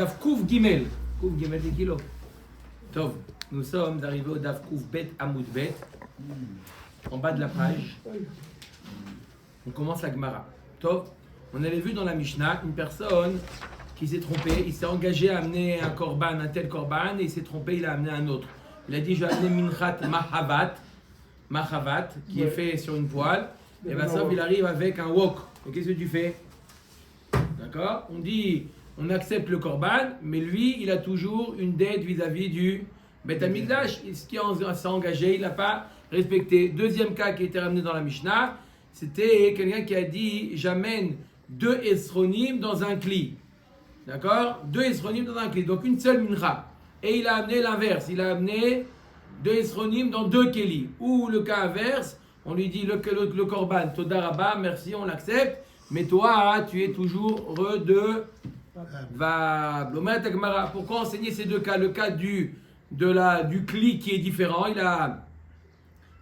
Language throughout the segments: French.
Daf Kouf Gimel. Kouf Gimel des kilos. Tov, nous sommes arrivés au Daf Kouf Bet Amoud Bet. En bas de la page, on commence la Gemara. Tov, on avait vu dans la Mishnah une personne qui s'est trompé. Il s'est engagé à amener un korban, un tel korban, et il s'est trompé, il a amené un autre. Il a dit je vais amener Minchat Mahavat, qui est fait sur une poêle. Et bien ça, il arrive avec un wok. Et qu'est-ce que tu fais? D'accord? On dit, on accepte le korban, mais lui, il a toujours une dette vis-à-vis du Beth Amikdash. Ce qui s'est engagé, il n'a pas respecté. Deuxième cas qui a été ramené dans la Mishnah, c'était quelqu'un qui a dit, j'amène 2 esronim dans un kli. D'accord? 2 esronim dans un kli, donc une seule mincha. Et il a amené l'inverse, il a amené 2 esronim dans 2 kelis. Ou le cas inverse, on lui dit le korban, Toda Rabba, merci, on l'accepte, mais toi, tu es toujours redevable. Pourquoi enseigner ces deux cas? Le cas du kli qui est différent, il a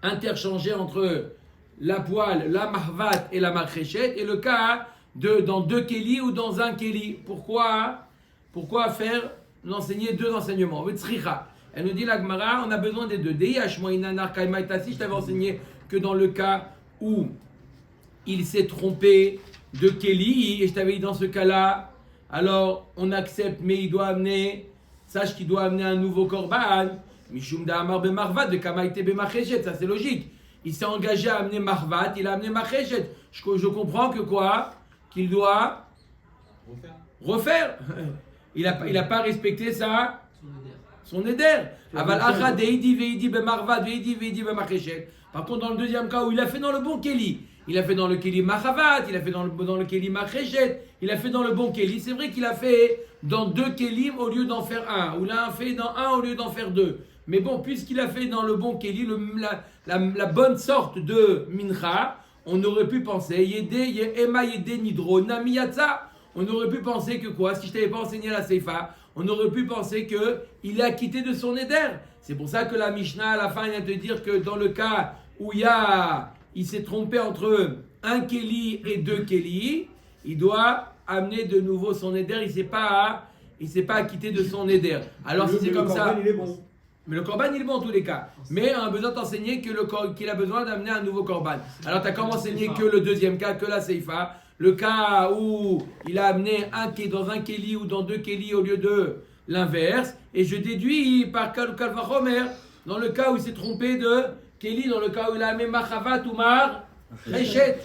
interchangé entre la poêle, la mahvat et la makreshet, et le cas dans 2 kelis ou dans un keli. Pourquoi l'enseigner 2 enseignements? Elle nous dit la Gemara, on a besoin des deux. Je t'avais enseigné que dans le cas où il s'est trompé de Kéli, et je t'avais dit dans ce cas-là, alors on accepte, mais il doit amener, sache qu'il doit amener un nouveau korban. Mishum da'amar bemarvat de kamaïte bemacheshet, ça c'est logique. Il s'est engagé à amener marvat, il a amené macheshet. Je comprends que quoi? Qu'il doit refaire. Il a pas respecté ça. Son éder. Par contre, dans le deuxième cas où il a fait dans le bon Kéli, il a fait dans le Kéli Machavat, il a fait dans le Kéli Machreshet, il a fait dans le bon Kéli. C'est vrai qu'il a fait dans 2 Kélim au lieu d'en faire un, ou il a fait dans un au lieu d'en faire 2. Mais bon, puisqu'il a fait dans le bon Kéli, la bonne sorte de Mincha, on aurait pu penser, Ema Yede Nidro Nami Yatsa. On aurait pu penser que quoi? Si je t'avais pas enseigné la Seifa, on aurait pu penser qu'il est acquitté de son éder. C'est pour ça que la Mishnah, à la fin, vient te dire que dans le cas où il s'est trompé entre un Kéli et 2 Kéli, il doit amener de nouveau son éder. Il s'est pas acquitté de son éder. Alors si c'est comme ça... Mais le korban, il est bon en tous les cas. Mais on a besoin d'enseigner qu'il a besoin d'amener un nouveau korban. Alors tu as comment enseigner que le deuxième cas, que la Seifa? Le cas où il a amené dans un Kéli ou dans 2 Kéli au lieu de l'inverse. Et je déduis par Kalvachomer, dans le cas où il s'est trompé de Kéli, dans le cas où il a amené Machavat ou Mar Reshet.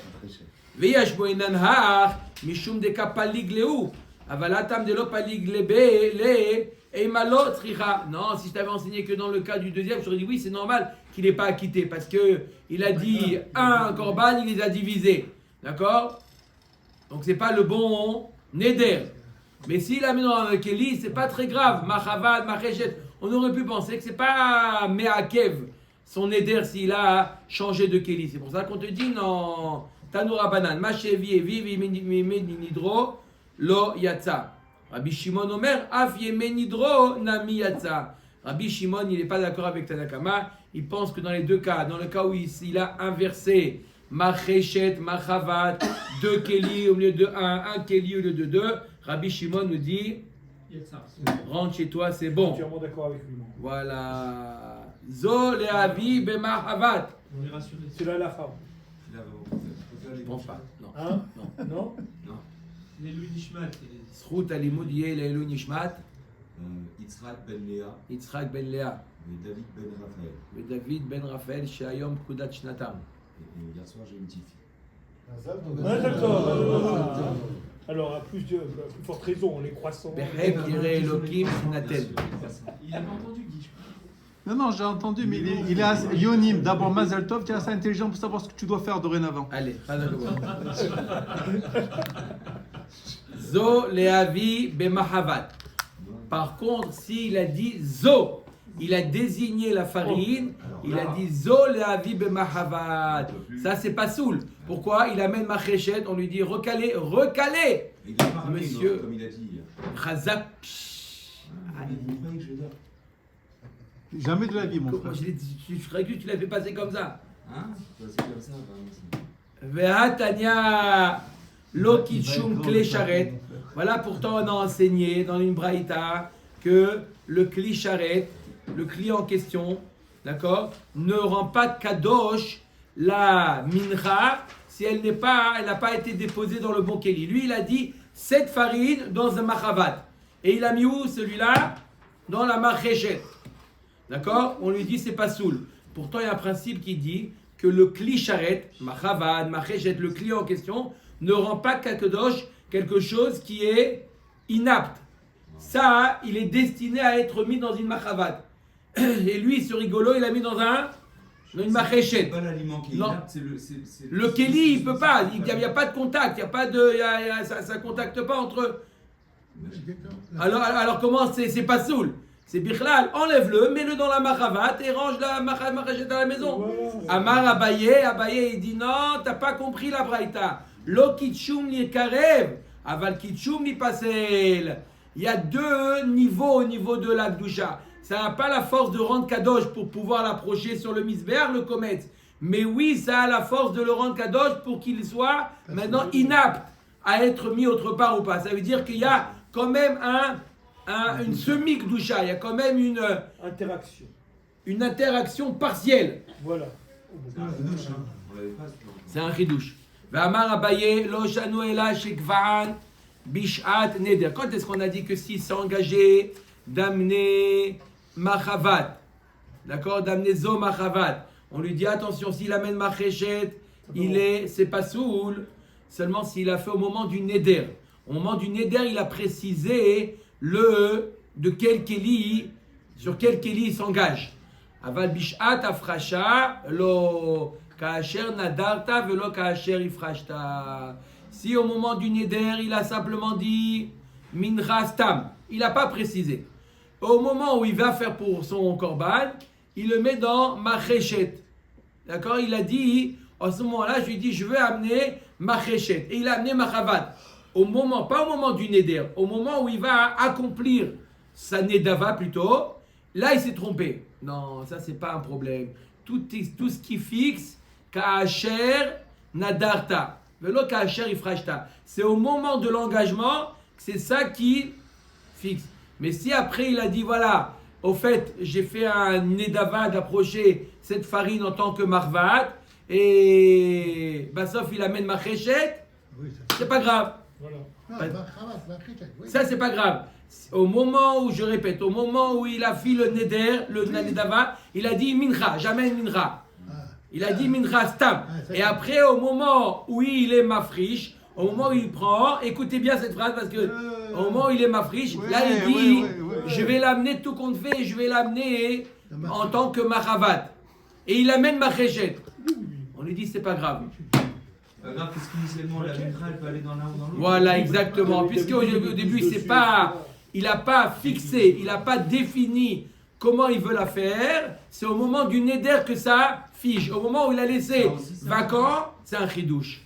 Veyash Boenan Har, Mishum de Kapalig Leu, Avalatam de Lopalig Lebe, et Malot Richa. Non, si je t'avais enseigné que dans le cas du deuxième, je t'aurais dit oui, c'est normal qu'il n'ait pas acquitté, parce qu'il a dit un korban, il les a divisés. D'accord? Donc c'est pas le bon neder. Mais s'il a mis dans un Kéli, c'est pas très grave. Machavad, Macheshet. On aurait pu penser que c'est pas Meakev, son neder, s'il a changé de Kéli. C'est pour ça qu'on te dit non. Tanoura banan. Machevi et vivi menidro lo yatsa. Rabbi Shimon Omer, af yemenidro nami yatsa. Rabbi Shimon, il n'est pas d'accord avec Tanakama. Il pense que dans les deux cas, dans le cas où il a inversé Macheshet, Machavat, 2 Kéli au lieu de 1 Kéli au lieu de 2, Rabbi Shimon nous dit rentre chez toi, c'est bon. Entièrement d'accord avec lui. Voilà. Zo le'avi b'machavat. On est rassuré. C'est là la femme. Je pense pas. Non. Hein? Non. Non. L'Elou Nishmat. Zchut alimud yeh le'elu nishmat. Yitzhak ben Léa. Yitzhak ben Léa. Et David ben Raphaël. Et David ben Raphaël, she'ayom pkudat shnatam. Et hier soir, j'ai une petite fille. Ah, d'accord. Alors, à plus forte raison, les croissants. Behek yireh Elokim natel. Il n'a pas entendu Guy, je crois. Non, j'ai entendu, mais il est assez Yonim. D'abord, Mazal Tov, tu es assez intelligent pour savoir ce que tu dois faire dorénavant. Allez, pas d'accord. Zo le'avi b'mahavat. Par contre, s'il a dit zo, il a désigné la farine, il a dit zo le'avi b'mahavat. Ça, c'est pas soul. Pourquoi? Il amène macheshet, on lui dit recalez. Il a pas Monsieur, comme il a dit. Chazak. Vous croyez que je vais dire Jamais de la vie, mon frère. Je croyais que tu l'avais passé comme ça. Hein? C'est comme ça, vraiment. Ve'atanya Lo kitchum kli sharet. Voilà pourtant on a enseigné dans une braïta que le kli sharet, le kli en question, d'accord, ne rend pas kadosh la mincha si elle n'a pas été déposée dans le bon keli. Lui, il a dit 7 farines dans un machavat. Et il a mis où celui-là? Dans la machéchet. D'accord? On lui dit c'est pas soul. Pourtant, il y a un principe qui dit que le kli sharet, machavat, machéchet, le kli en question, ne rend pas kadosh quelque chose qui est inapte. Ça, il est destiné à être mis dans une machavat. Et lui, ce rigolo, il l'a mis dans une machéchet. C'est pas l'aliment qui est inapte, c'est le keli, il peut pas. Il n'y a pas de contact. Il y a pas de, ça contacte pas entre. Alors comment c'est pas soul? C'est bichlal. Enlève-le, mets-le dans la machavat et range la machéchet à la maison. Amar Abaye, il dit non, t'as pas compris la braïta. Lo kitchum li karev, aval kitchum li pasel. Il y a 2 niveaux au niveau de la Gdusha. Ça n'a pas la force de rendre kadosh pour pouvoir l'approcher sur le misber, le kometz. Mais oui, ça a la force de le rendre kadosh pour qu'il soit maintenant inapte à être mis autre part ou pas. Ça veut dire qu'il y a quand même une semi-Gdusha. Il y a quand même une interaction partielle. Voilà. C'est un chidouche. V'amar Abaye, lo shanu ela shekva'an bishat neder. Quand est-ce qu'on a dit que s'il s'est engagé d'amener machavat, d'accord, d'amener zo machavat, on lui dit attention, s'il amène machéchet, c'est pas soul, seulement s'il a fait au moment du neder. Au moment du neder, il a précisé de quel keli, sur quel keli il s'engage. Aval bishat afrasha lo kaasher nadarta velo kaasher ifrashta. Si au moment du neder, il a simplement dit mincha stam, il n'a pas précisé. Au moment où il va faire pour son korban, il le met dans machéchet. D'accord? Il a dit, à ce moment-là, je lui dis, je veux amener machéchet. Et il a amené machavat. Pas au moment du neder, au moment où il va accomplir sa nedava plutôt, là il s'est trompé. Non, ça c'est pas un problème. Tout ce qui fixe, kaasher nadarta, velo kaasher ifrashta. C'est au moment de l'engagement que c'est ça qui fixe. Mais si après il a dit voilà, au fait j'ai fait un nedava d'approcher cette farine en tant que marvat et sauf il amène ma chéchette, c'est pas grave. Voilà. Ça c'est pas grave. Au moment où, je répète, au moment où il a fait le neder, le nedava, il a dit mincha, j'amène mincha. Il a dit mincha stam. Et après au moment où il est mafriche, au moment où il prend, écoutez bien cette phrase parce que au moment où il est mafriche, là il dit je vais l'amener tout compte fait, je vais l'amener en tant que machavat. Et il amène ma chéchette. On lui dit c'est pas grave. Grave, parce qu'initialement la mincha elle peut aller dans l'un ou dans l'autre. Voilà, exactement. Puisqu'au début, c'est pas, il n'a pas fixé, il n'a pas défini comment il veut la faire. C'est au moment du neder que ça fige. Au moment où il a laissé vacant, c'est un chidouche.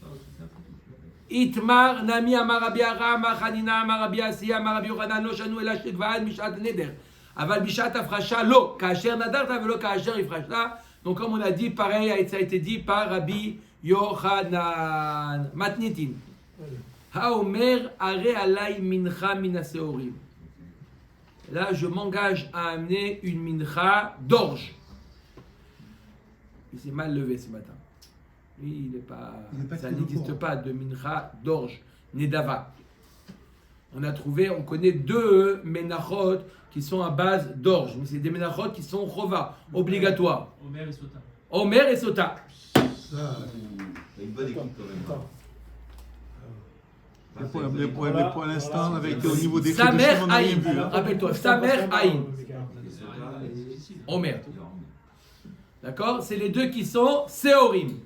Itmar nami amarabi aram achanina amarabi asiya amarabi yochanan lo shanu ela shekva'ad mishat neder. Aval bishat afrasha lo kaasher nadarta velo kaasher ifrashta. Donc comme on a dit, pareil, ça a été dit par Rabbi Yochanan. Matnitin. Haomer are alay mincha minaseorim. Là, je m'engage à amener une mincha d'orge. Il s'est mal levé ce matin. Lui, ça n'existe pas de mincha d'orge, nedava. On connaît 2 menachot qui sont à base d'orge, mais c'est des menachot qui sont chova, obligatoires. Omer et Sota. Une bonne équipe quand même. Mais pour l'instant, avec au niveau des Samer chidushim, on n'a rien Aïn. vu. Rappelle-toi, Samer Aïn. Omer. D'accord? C'est les 2 qui sont Seorim.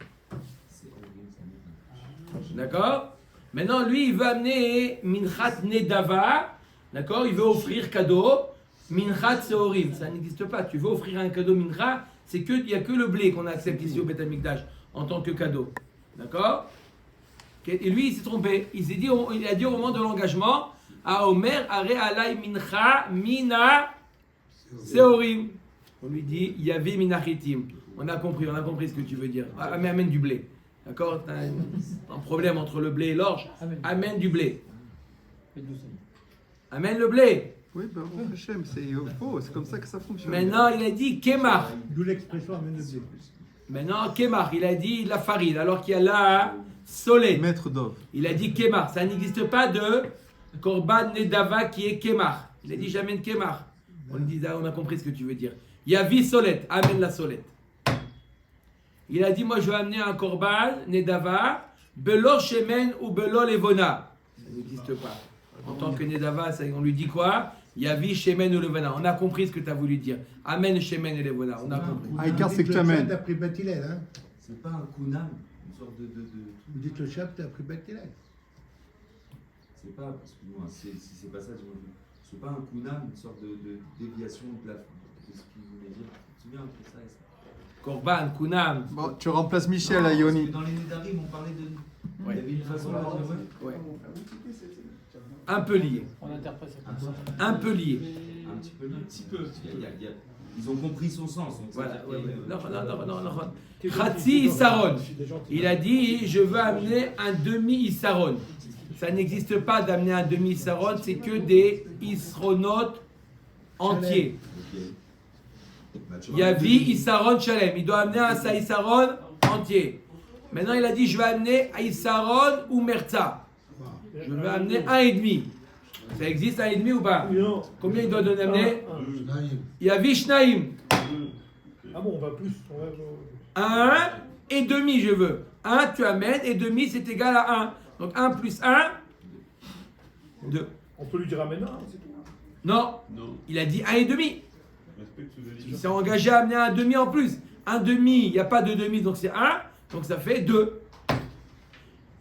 D'accord? Maintenant, lui, il veut amener Minchat Nedava. D'accord? Il veut offrir cadeau. Minchat Seorim. Ça n'existe pas. Tu veux offrir un cadeau Mincha, il n'y a que le blé qu'on accepte ici au Beth Amikdash en tant que cadeau. D'accord? Et lui, il s'est trompé. Il a dit au moment de l'engagement, à Omer, Are alay mincha mina seorim. On lui dit, Yavi minachitim. On a compris ce que tu veux dire. Mais amène du blé. D'accord? Tu as un problème entre le blé et l'orge. Amène du blé. Amène le blé. Oui, ben, Hachem, c'est faux, c'est comme ça que ça fonctionne. Maintenant, il a dit Kemar. D'où l'expression amène le blé. Maintenant, Kemar, il a dit la farine, alors qu'il y a là Solet. Maître d'œuvre. Il a dit Kemar. Ça n'existe pas de Korban Nedava qui est Kemar. Il a dit j'amène Kemar. On lui dit, ah, on a compris ce que tu veux dire. Yavi Solet, amène la Solet. Il a dit, moi je vais amener un Korban Nedava, Belo Shemen ou Belo Levona. Ça n'existe pas. En tant que Nedava, on lui dit quoi? Yavi Shemen ou Levona. On a compris ce que tu as voulu dire. Amène Shemen et Levona. On a compris. Ah, car c'est que tu amènes. Tu as pris Beth Hillel, hein? C'est pas un kunam, une sorte de. Vous dites le chef, tu as pris Beth Hillel. C'est pas, excuse-moi, si c'est pas ça, c'est pas un kunam, une sorte de déviation de la. De ce qu'il voulait dire. Tu te souviens entre ça et ça? Korban, Kunam. Bon, tu remplaces Michel Non, à parce Yoni. que dans les Nédarim, on parlait de. Ouais. Il y avait une façon de dire, ouais. Ouais. Un peu lié. On interprète ça comme ça. Un peu lié. Un petit peu. Ils ont compris son sens. Donc Voilà. ouais, ouais. Non. Khatsi Issaron. Il a dit je veux amener un demi-Issaron. Ça n'existe pas d'amener un demi-Issaron, c'est que des Isronotes entiers. Yavi Issaron Shalem. Il doit amener un Issaron entier. Maintenant il a dit je vais amener un Issaron ou Merza. Je vais amener un et demi. Ça existe un et demi ou pas? Non. Combien il doit donner amener? Un. Yavi Shnaim. Ah bon, on va plus. Un et demi, je veux. Un, tu amènes, et demi, c'est égal à 1. Donc 1 plus 1, 2. On peut lui dire amène un, c'est tout. Non, il a dit 1 et demi. Il s'est engagé à amener un demi en plus. Un demi, il n'y a pas de demi, donc c'est 1. Donc ça fait 2.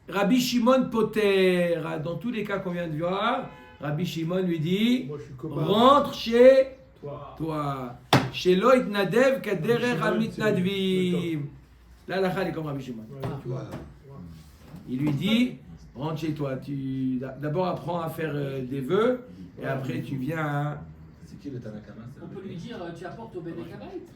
Rabbi Shimon Poter, dans tous les cas qu'on vient de voir, Rabbi Shimon lui dit Moi, je suis copain. rentre chez Toi. Chez Loït Nadev Kaderer Amit Nadvim. Là, la est comme Rabbi Shimon. Ouais, tu vois. Il lui dit rentre chez toi. Tu d'abord apprends à faire des vœux et après tu viens. C'est qui le Tanakama? On peut lui dire tu apportes au Bédékabaït.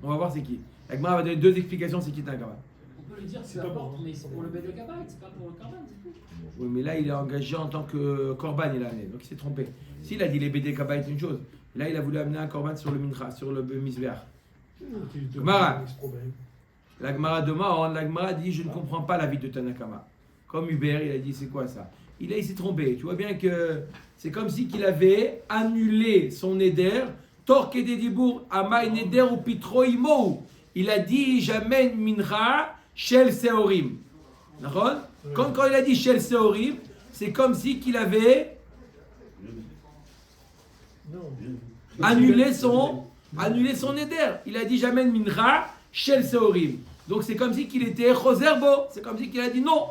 On va voir c'est qui. Agmara va donner 2 explications c'est qui Tanakama. On peut lui dire tu C'est pas apportes, bon. mais c'est pour le Bédékabaït, c'est pas pour le Korban, c'est tout. Oui, mais là il est engagé en tant que Korban il a amené, donc il s'est trompé. S'il a dit les BD Kabaït une chose, là il a voulu amener un Korban sur le Mincha, sur le Misbeach. Gemara. La Gemara demande, la Gemara dit je ne comprends pas l'avis de Tanakama. Comme Hubert, il a dit c'est quoi ça? Il s'est trompé. Tu vois bien que c'est comme si qu'il avait annulé son éder, Torque des Dibour, Amay Neder ou Pitro Imo. Il a dit j'amène Mincha Shel Seorim. D'accord? Quand il a dit Shel Seorim, c'est comme si qu'il avait annulé son éder. Il a dit j'amène Mincha Shel Seorim. Donc c'est comme si qu'il était Choserbo. C'est comme si qu'il a dit non.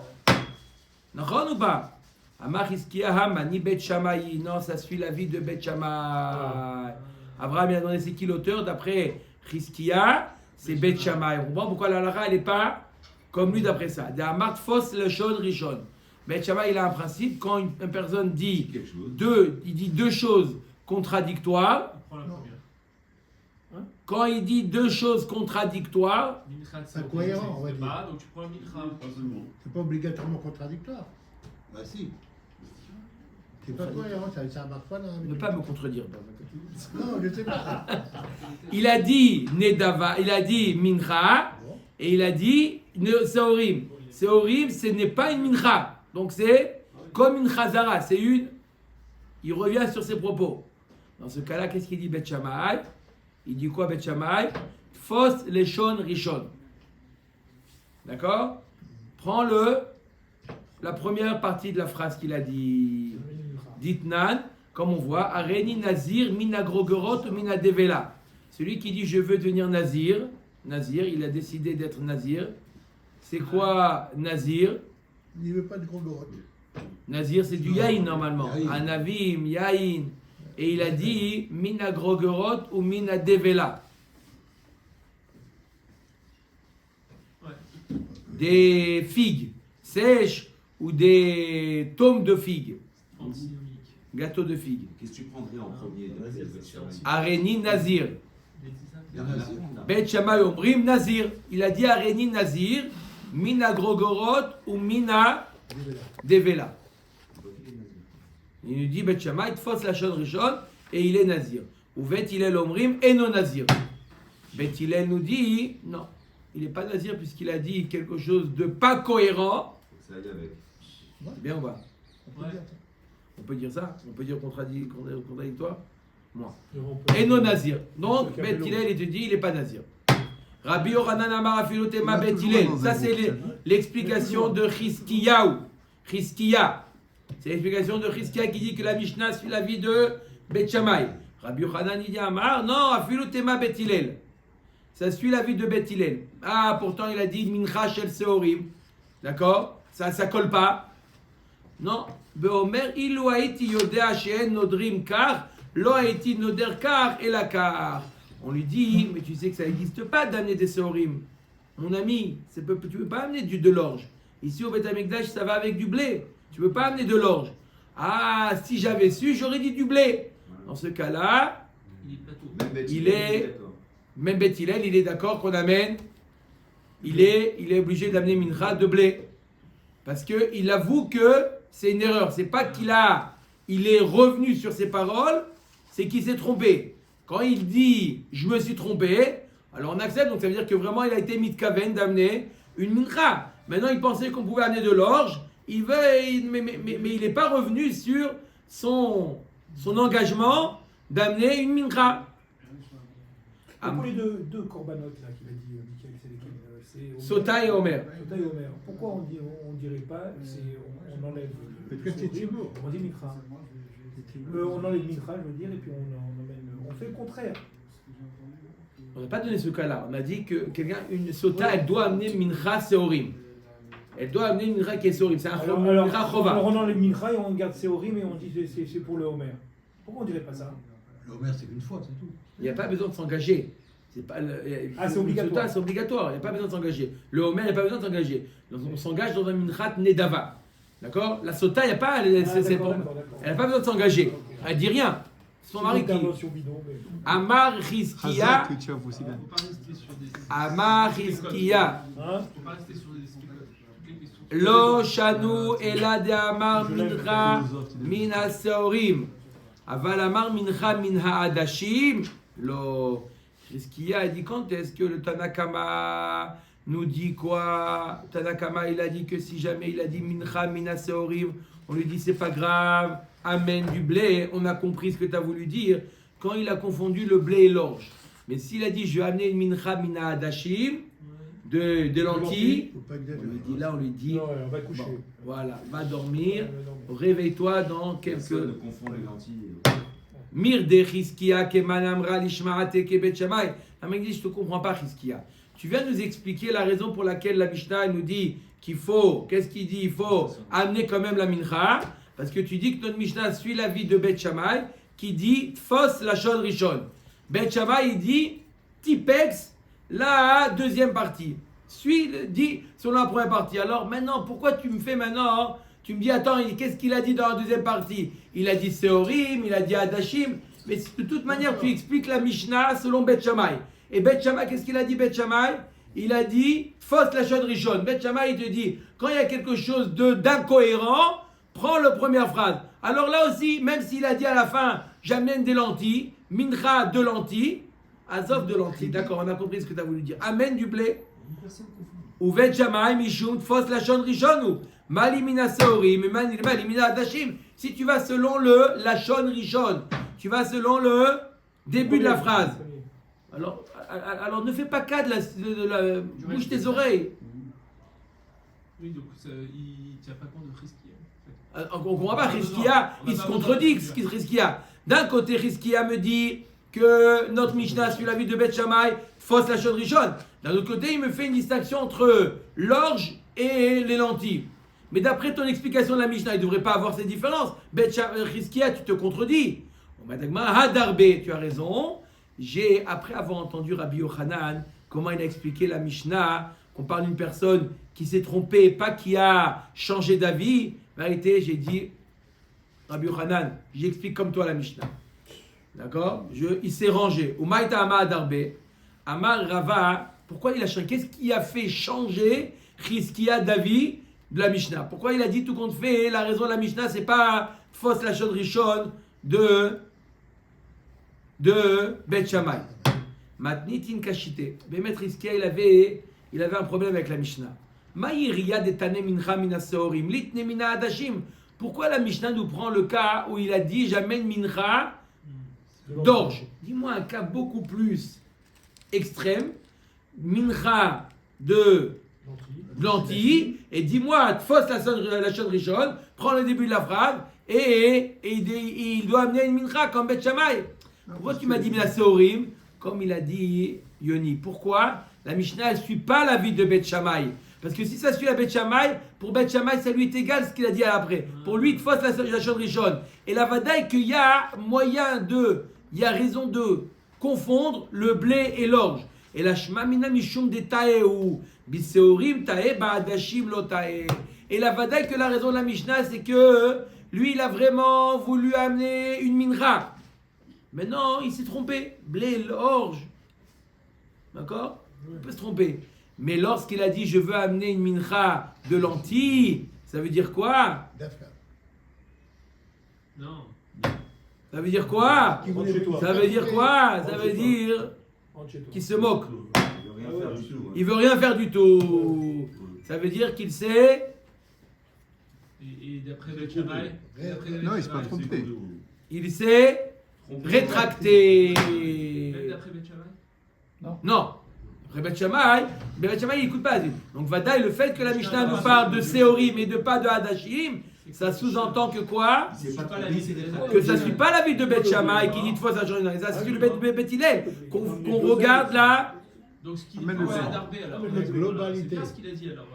D'accord ou pas? Amar Hiskia Hamani Bet Shammai. Non, ça suit la vie de Bet Shammai. Abraham il a donné c'est qui l'auteur? D'après Hiskia, c'est Bet Shammai. On comprend pourquoi la Lara elle n'est pas comme lui d'après ça. De Amar Fos le Shon Rishon. Bet Shammai il a un principe quand une personne dit deux choses contradictoires. Quand il dit 2 choses contradictoires, C'est incohérent, on va dire. Donc tu prends le mincha. C'est pas obligatoirement contradictoire. Bah si. C'est pas cohérent, ça marche pas là. ne pas me contredire. Non, je sais pas. Il a dit Nedava, il a dit Mincha, et il a dit Seorim. Seorim, ce n'est pas une Mincha. Donc c'est comme une Chazara, c'est une. Il revient sur ses propos. Dans ce cas-là, qu'est-ce qu'il dit Bet Shammai? Il dit quoi Bet Shammai? Fos Leshon Rishon. D'accord? Prends la première partie de la phrase qu'il a dit. Ditnan, comme on voit, Areni Nazir, Mina Grogerot ou Mina Devela. Celui qui dit je veux devenir Nazir, il a décidé d'être Nazir. C'est quoi Nazir? Il veut pas de gros gros. Nazir, c'est du Yaïn normalement. Un Avim, Yaïn. Et il a dit Mina Grogerot ou Mina Devela. Des figues sèches ou des tomes de figues. Gâteau de figues. Qu'est-ce que tu prendrais en premier? Areni Nazir. Bet Shammai Omrim Nazir. Il a dit Areni Nazir, Mina Grogorot ou Mina Devela. Il nous dit Bet Shammai, Tfos Lachon Rishon, et il est Nazir. Ou Bet Hillel Omrim, et non Nazir. Bet Hillel nous dit, non, il n'est pas Nazir puisqu'il a dit quelque chose de pas cohérent. Ça aille avec. C'est bien ou pas? Ouais. On peut dire ça? On peut dire contradictoire? Moi. Et on peut- Et non Nazir. Donc, C'est Bet Kabelo. Hillel, il te dit, il n'est pas Nazir. Rabbi Yochanan Amar Afilotema On est Bet toujours Hillel. dans Ça, un c'est groupe. l'explication de Chizkiyahu. Chizkiya. C'est l'explication de Chizkiya qui dit que la Mishnah suit la vie de Bet Shammai. Rabbi Yochanan, il dit Amar, non, Afilotema Bet Hillel. Ça suit la vie de Bet Hillel. Ah, pourtant, il a dit Mincha Shel Seorim. D'accord? Ça colle pas. Non. Beomer, ilu haiti yodea she'en nodrim kar, lo haiti noder kar et la kar. On lui dit, mais tu sais que ça n'existe pas d'amener des Seorim. Mon ami, tu ne peux pas amener de l'orge. Ici au Beth Amikdash, ça va avec du blé. Tu ne peux pas amener de l'orge. Ah, si j'avais su, j'aurais dit du blé. Dans ce cas-là, Il est plateau. Même Beth Il Hillel, est- d'accord. même Beth Hillel, il est d'accord qu'on amène. Il est obligé d'amener mincha de blé. Parce qu'il avoue que c'est une erreur. C'est pas il est revenu sur ses paroles, c'est qu'il s'est trompé. Quand il dit je me suis trompé, alors on accepte. Donc ça veut dire que vraiment il a été mitkaven d'amener une mincha. Maintenant il pensait qu'on pouvait amener de l'orge. Mais il n'est pas revenu sur son engagement d'amener une mincha. Et pour les deux corbanotes là qu'il a dit, Michael, c'est lesquels c'est Sota et Omer. Sota et Omer. Pourquoi on dirait pas, on enlève on dit Mikra. On enlève Mikra, je veux dire, et puis on fait le contraire. On n'a pas donné ce cas-là. On a dit que une sota, elle doit amener mincha seorim. Elle doit amener une mincha qui est seorim. C'est un Alors, mincha chova. on enlève Mikra et on garde Seorim et on dit c'est pour le Homer. Pourquoi on dirait pas ça? L'Homer, c'est qu'une fois, c'est tout. Il n'y a pas besoin de s'engager. C'est pas C'est obligatoire. Sota, c'est obligatoire. Il n'y a pas besoin de s'engager. Le Homer, il n'y a pas besoin de s'engager. Donc, on s'engage dans un minchat nedava. D'accord? La sota, il n'y a pas. Elle n'a pas besoin de s'engager. Elle dit rien. C'est son mari qui. Bidon, mais... Amar Chizkiya. Hazak, tu as aussi bien. Faut pas rester sur des. Amar Chizkiya. Hein? Faut pas rester sur des spéculations. Toutes les questions. Lo shanu ela de amar mincha min haseorim. Aval amar mincha min haadashim. Lo. Chizkiya a dit quand est-ce que le Tanakama nous dit quoi? Tanakama il a dit que si jamais il a dit mincha min haseorim, on lui dit c'est pas grave, amène du blé. On a compris ce que tu as voulu dire quand il a confondu le blé et l'orge. Mais s'il a dit je vais amener une mincha min haadashim, de lentilles, Faut pas exagérer. on lui dit, Non, ouais, on va coucher. bon, voilà, va dormir, réveille-toi dans Personne ne quelques... confond les lentilles. Mir de Chizkiya ke manamra lishmaate ke Bet Shammai. La mec dit, je ne te comprends pas Chizkiya. Tu viens nous expliquer la raison pour laquelle la Mishnah nous dit qu'il faut, qu'est-ce qu'il dit? Il faut amener quand même la mincha, parce que tu dis que notre Mishnah suit l'avis de Bet Shammai, qui dit fos lachon rishon. Bet Shammai, il dit tipex la deuxième partie. Dit selon la première partie. Alors maintenant, pourquoi tu me fais maintenant? Tu me dis, attends, qu'est-ce qu'il a dit dans la deuxième partie? Il a dit Seorim, il a dit Adashim. Mais de toute manière, tu expliques la Mishnah selon Bet Shammai. Et Bet Shammai, qu'est-ce qu'il a dit Bet Shammai? Il a dit fausse la chaude rishon. Bet Shammai, il te dit, quand il y a quelque chose d'incohérent, prends la première phrase. Alors là aussi, même s'il a dit à la fin, j'amène des lentilles, mincha de lentilles, azov de lentilles. D'accord, on a compris ce que tu as voulu dire. Amène du blé. Ou Bet Shammai, mishum, fausse la chaude rishon. Malimina Seorim, Malimina Adashim. Si tu vas selon le Lachon Rishon, tu vas selon le début de la phrase. Alors ne fais pas cas bouge tes oreilles. Oui, donc il tient pas compte de Chizkiya. On ne comprend pas, Chizkiya, il se contredit, Chizkiya. D'un côté, Chizkiya me dit que notre Mishnah suit la vie de Bet Shammai, fausse Lachon Rishon. D'un autre côté, il me fait une distinction entre l'orge et les lentilles. Mais d'après ton explication de la Mishnah, il ne devrait pas avoir ces différences. Chizkiya, tu te contredis. Hadarbe, tu as raison. Après avoir entendu Rabbi Yochanan, comment il a expliqué la Mishnah, qu'on parle d'une personne qui s'est trompée, pas qui a changé d'avis, en vérité, j'ai dit, Rabbi Yochanan, j'explique comme toi la Mishnah. D'accord? Il s'est rangé. Umaïta Ama Hadarbe. Amar Rava, pourquoi il a changé? Qu'est-ce qui a fait changer Chizkia d'avis de la Mishnah. Pourquoi il a dit tout compte fait? La raison de la Mishnah, c'est pas Tfos Lachon Rishon de Beth Shammai. Matnitin Kashite. Bémet Chizkia, il avait un problème avec la Mishnah. Maïria detane mincha mina seorim, litne mina adashim. Pourquoi la Mishnah nous prend le cas où il a dit j'amène mincha d'orge? Dis-moi un cas beaucoup plus extrême. Mincha de lentilles. Et dis-moi, tfos la shon rishon, prends le début de la phrase et il doit amener une mincha comme Beth Shammai. Pourquoi tu m'as dit mina seorim? Comme il a dit Yoni. Pourquoi? La Mishnah ne suit pas l'avis de Beth Shammai. Parce que si ça suit la Beth Shammai, pour Beth Shammai, ça lui est égal ce qu'il a dit après. Pour lui, il faut la shon rishon. Et la vadaï qu'il y a il y a raison de confondre le blé et l'orge. Et la shmamina mishum de tae ou biseorim tae ba'adashim lo tae. Et la vadaï que la raison de la Mishnah, c'est que lui, il a vraiment voulu amener une minra. Maintenant, il s'est trompé. Blé, l'orge. D'accord? On peut se tromper. Mais lorsqu'il a dit je veux amener une mincha de lentilles, ça veut dire quoi? Non. Ça veut dire quoi? Ça veut dire quoi? Ça veut dire qu'il se moque. Il veut rien faire du tout. Ça veut dire qu'il sait. Et d'après Beth Shammai, Non, il s'est pas trompé. Il s'est rétracté. Même d'après Beth Shammai? Non. Après Beth Shammai, il n'écoute pas. Donc Vadaï, le fait que la Mishnah nous parle de Seorim et de pas de Hadashim, ça sous-entend que quoi? Que ça ne suit pas l'avis de Beth Shammai qui dit de fois ça change. Ça suit le Beth Hillel qu'on regarde là. Donc ce qu'il Amène dit, le c'est sang. Darbé alors. Amène la globalité. C'est bien ce qu'il a dit alors,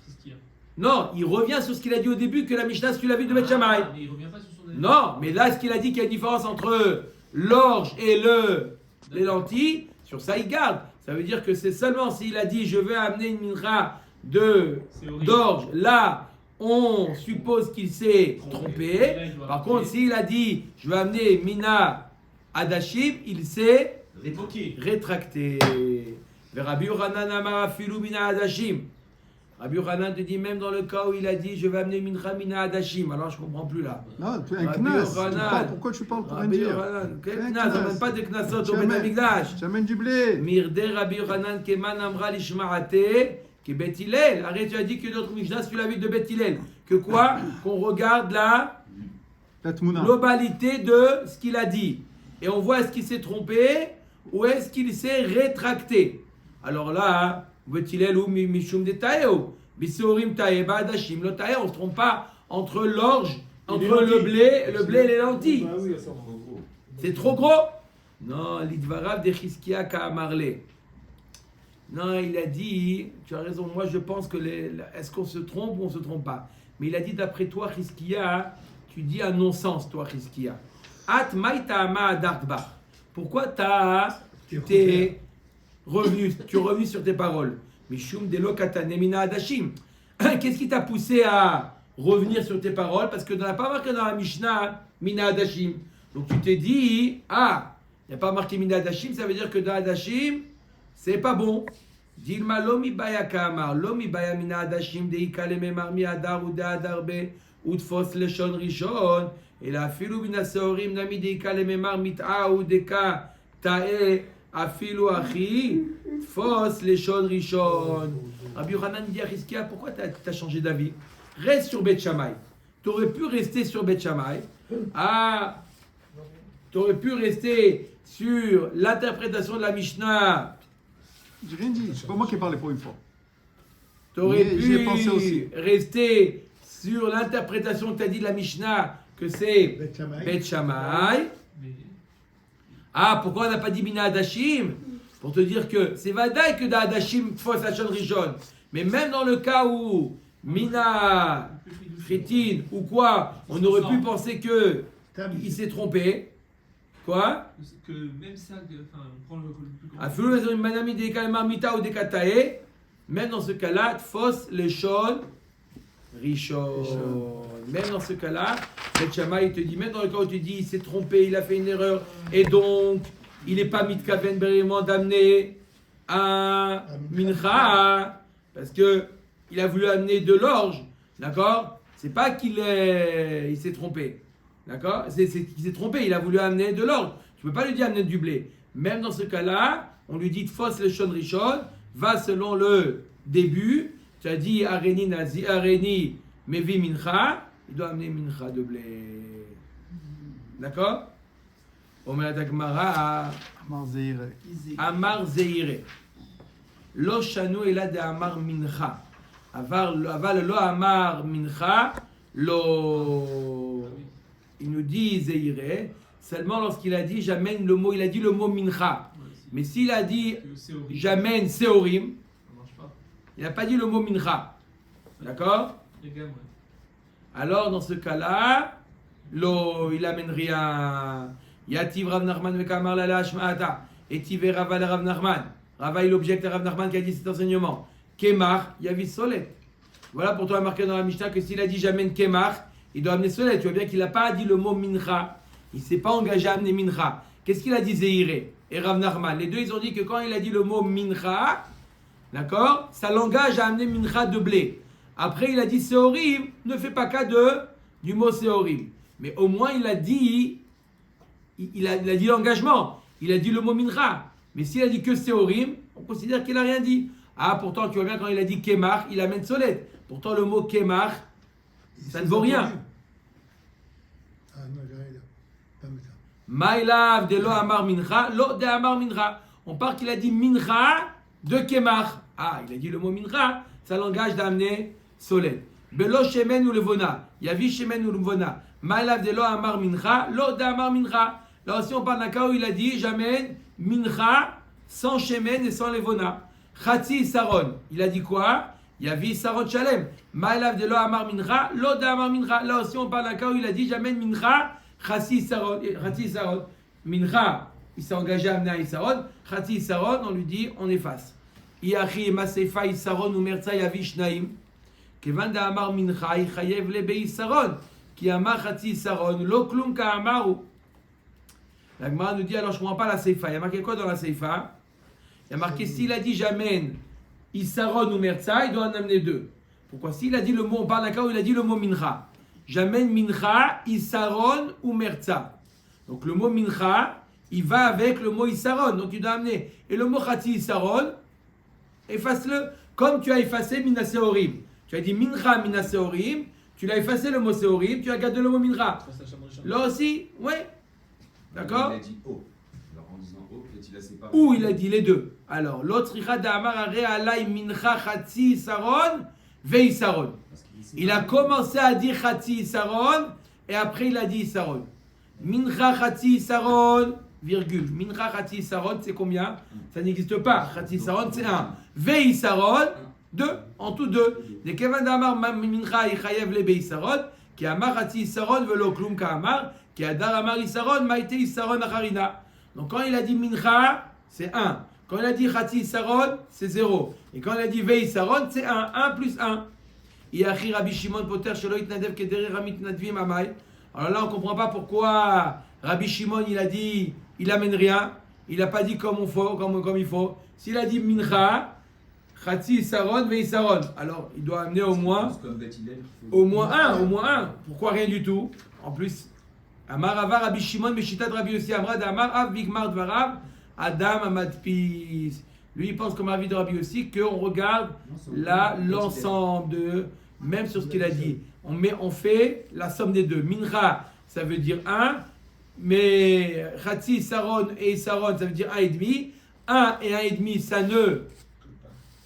Chizkia. Non, il revient sur ce qu'il a dit au début que la Mishnah suit l'avis de Beth Shammai. Mais il revient pas sur son avis. Non, mais là, ce qu'il a dit qu'il y a une différence entre l'orge et les lentilles, sur ça il garde. Ça veut dire que c'est seulement s'il a dit je veux amener une minra d'orge, là on suppose qu'il s'est trompé. Par contre, s'il a dit je veux amener mina adashim, il s'est rétracté. Rabbi Yochanan amar afilu mina adashim. Rabbi Yochanan te dit même dans le cas où il a dit je vais amener mincha mina adashim. Alors je comprends plus là. Non, tu es un Rabbi knas. Yochanan. Pourquoi tu parles pour rien Rabbi dire? Yochanan, quel Un knas? On knas. n'amène pas de knasot au Jamais. Bet Hamikdash. J'amène du blé. Mirde Rabbi Yochanan keman amra lishma'ate que Bet Hillel. Arrête, tu as dit que notre Mishnah suit l'avis de Bet Hillel. Que quoi? Qu'on regarde la La tmouna. globalité de ce qu'il a dit. Et on voit est-ce qu'il s'est trompé ou est-ce qu'il s'est rétracté. Alors là, Bet Hillel ou Mishum de Taeo. Bisorim Tae, Badashim, le Tae, on ne se trompe pas entre l'orge, entre le blé et les lentilles. Bah oui, ça. C'est trop gros? Non, l'idvarav de Chizkia Ka'amarle. Non, il a dit, tu as raison, moi je pense que est-ce qu'on se trompe ou on ne se trompe pas? Mais il a dit d'après toi, Chizkia, tu dis un non-sens, toi, Chizkia. At maïtama dardbach. Pourquoi tu es revenu sur tes paroles? Mishum delo katane mina adashim. Qu'est-ce qui t'a poussé à revenir sur tes paroles? Parce que dans la pas marqué dans la Mishnah mina adashim. Donc tu t'es dit, il n'y a pas marqué mina adashim, ça veut dire que dans adashim, c'est pas bon. Dilma lomi baya kamar, lomi baya mina adashim deika le memar mi adar ou de adarbe ou tfos le shon rishon. Et la filou mina seorim nami deika le memar mit'a ou deka ta'e afilu achi. Fos les shon rishon. Rabbi Yochanan dit à Chizkia, pourquoi tu as changé d'avis? Reste sur Beth Shammai. Tu aurais pu rester sur Beth Shammai. Tu aurais pu rester sur l'interprétation de la Mishnah. J'ai rien dit. C'est pas moi qui ai parlé pour une fois. Tu aurais Mais j'y ai pensé pu aussi. rester sur l'interprétation que tu as dit de la Mishnah, que c'est Beth Shammai. Beth Shammai. Mais Pourquoi on n'a pas dit Mina Hadashim? Pour te dire que c'est Vadaï que da Hadashim fausse la Shon Rishon. Mais même dans le cas où Mina Chitin ou quoi, on aurait pu penser que il s'est trompé. Quoi? que même ça, enfin, on prend le plus grand. Afilou Mazorim Manami de Kalmar Mita ou de Katae. Même dans ce cas-là, fausse les Shon Rishon. Même dans ce cas-là, Beth Shammai, il te dit, même dans le cas où tu dis il s'est trompé, il a fait une erreur, et donc il n'est pas mitkaven vraiment d'amener un mincha, parce que il a voulu amener de l'orge, d'accord? C'est pas qu'il il s'est trompé, d'accord? C'est qu'il s'est trompé, il a voulu amener de l'orge. Tu peux pas lui dire amener du blé. Même dans ce cas-là, on lui dit fausse le shon rishon, va selon le début. Tu as dit areni nazi, areni mevi mincha, il doit amener mincha de blé. D'accord? Omer Gemara, Amar Zeire. Amar Zeire. Lo shanu ela de Amar mincha. Aval lo Amar mincha, lo. Il nous dit Zeire, seulement lorsqu'il a dit j'amène le mot, il a dit le mot mincha. Mais s'il a dit Que c'est horrible. j'amène seorim, Ça marche pas. il n'a pas dit le mot mincha. D'accord? Les gars, ouais. Alors dans ce cas-là, lo, il amène rien. Yativ Rav Nachman vekamar la hashma'ata. Etive Rava le Rav Nachman. Rava il objecte à Rav Nachman qui a dit cet enseignement. Kemar, yavi solet. Voilà pour toi marqué dans la Mishnah que s'il a dit j'amène kemar, il doit amener solet. Tu vois bien qu'il n'a pas dit le mot mincha. Il ne s'est pas engagé à amener mincha. Qu'est-ce qu'il a dit Zeire et Rav Nachman? Les deux ils ont dit que quand il a dit le mot mincha, d'accord, ça l'engage à amener mincha de blé. Après, il a dit Seorim, ne fais pas cas du mot Seorim. Mais au moins, il a dit l'engagement. Il a dit le mot mincha. Mais s'il a dit que Seorim, on considère qu'il n'a rien dit. Ah, pourtant, tu vois bien, quand il a dit Kemar, il amène Solet. Pourtant, le mot Kemar, ça ne vaut rien. Ah non, j'ai rien. Pas mettre ça. Maïlav de lo amar mincha, lo de amar mincha. On part qu'il a dit mincha de Kemar. Ah, il a dit le mot mincha, ça l'engage d'amener Solet. Belo shemen ou levona. Yavi shemen ou levona. Maïlav de lo amar mincha, lo de amar mincha. Là aussi, on parle d'un cas où il a dit j'amène mincha sans shemen et sans levona. Chatzi saron. Il a dit quoi? Yavi saron shalem. Maïlav de lo amar mincha, lo de amar mincha. Là aussi, on parle d'un cas où il a dit j'amène mincha. Chatzi saron. Mincha, il s'est engagé à amener un isaron. Chatzi saron, on lui dit on efface. Iachi maseifa isaron ou merza yavi shnaim. Kevan da amar mincha, chayev lebe isaron. Qui amar chatzi saron, lo klum ka amaru. La Gemara nous dit alors je ne comprends pas la seifa. Il y a marqué quoi dans la seifa? Il y a marqué s'il a dit j'amène isaron ou merza, il doit en amener deux. Pourquoi? S'il a dit le mot, on parle d'un cas où il a dit le mot mincha. J'amène mincha, isaron ou merza. Donc le mot mincha, il va avec le mot isaron. Donc tu dois amener. Et le mot chati isaron, efface-le comme tu as effacé mina seorim. Tu as dit mincha mina seorim, tu l'as effacé le mot seorim, tu as gardé le mot mincha. Là aussi, ouais. D'accord? Il a dit O. Alors en disant O, peut-être il a séparé. Ou il a dit les deux. Alors, l'autre richa d'amar are alay mincha chati isaron ve isaron. Il a commencé à dire Chatzi Isaron et après il a dit Isaron. Mincha Chatzi Isaron, virgule. Mincha Chatzi Isaron, c'est combien? Ça n'existe pas. Chatzi Isaron, c'est 1. Ve Isaron, 2. En tout 2. Les Kevan d'Amar Mincha Ichayev Lebe Isaron, qui Amar Chatzi Isaron velo klum Ka'amar, qui Adar Amar Isaron, Maïte Isaron Acharina. Donc quand il a dit Mincha, c'est 1. Quand il a dit Chatzi Isaron, c'est 0. Et quand il a dit Ve Isaron, c'est 1. 1 plus 1. Yachi Rabbi Shimon Poter Shelo Itnadev Kedere Ramit Nadvim Amay. Alors là, on ne comprend pas pourquoi Rabbi Shimon, il a dit, il amène rien. Il n'a pas dit comme il faut. S'il a dit Mincha, Chatzi Isaron, Ve Isaron. Alors, il doit amener au moins un. Pourquoi rien du tout? En plus, Amar Ava Rabbi Shimon Meshitat Rabbi Yossi Amra Amar Av Vigmar Dvarav Adam Amadpis. Lui, il pense comme avis de Rabbi Yossi qu'on regarde là l'ensemble de, même sur ce qu'il a dit. On fait la somme des deux. Mincha, ça veut dire 1, mais Chatzi, Saron et Saron, ça veut dire 1,5. 1 et 1,5, ça ne.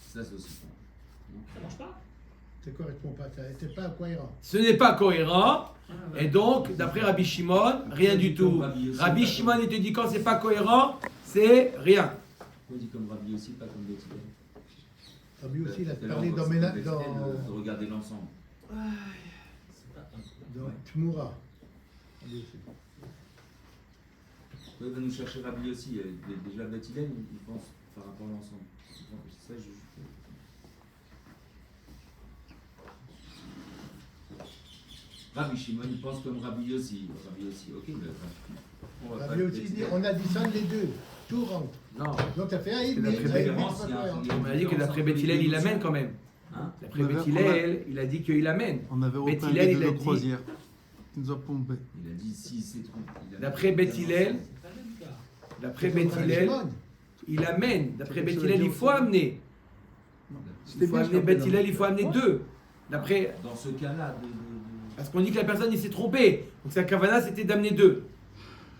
Ça, c'est aussi bon. Ça marche pas? C'est correctement pas ça. C'est pas cohérent. Ce n'est pas cohérent. Et donc, d'après Rabbi Shimon, rien du tout. Rabbi Shimon, il te dit quand c'est pas cohérent, c'est rien. Pourquoi il dit comme Rabbi aussi, pas comme Bethilel? Rabbi aussi, il a Tout à l'heure, parlé on dans voit Ménat, Bethilel, dans de regarder l'ensemble. Tmoura. Rabbi aussi. Pourquoi il va nous chercher Rabbi aussi? Déjà Bethilel, il pense par rapport à l'ensemble. C'est ça, Rabbi Shimon, il pense comme Rabbi Yossi. Rabbi Yossi, ok, mais on va pas Rabbi aussi, on additionne les deux. Tout rentre. Non. Donc ça fait un et C'est demi. d'après Un et demi, Bethilel, c'est pas cohérent. On a dit que d'après Bethilel, il amène quand même. Hein? D'après On avait- Beth Hillel, il a dit qu'il amène. On avait Beth repris un Hillel, guide il a de dit- croisière. Il nous a pompé. Il a dit si c'est trop. il a- D'après Beth Hillel, C'est pas le même cas. d'après Beth Hillel, il amène. D'après Beth Hillel, il faut amener. Il faut amener Beth Hillel, il faut amener 2. D'après, Dans ce cas-là, parce qu'on dit que la personne il s'est trompé. Donc sa kavana c'était d'amener 2.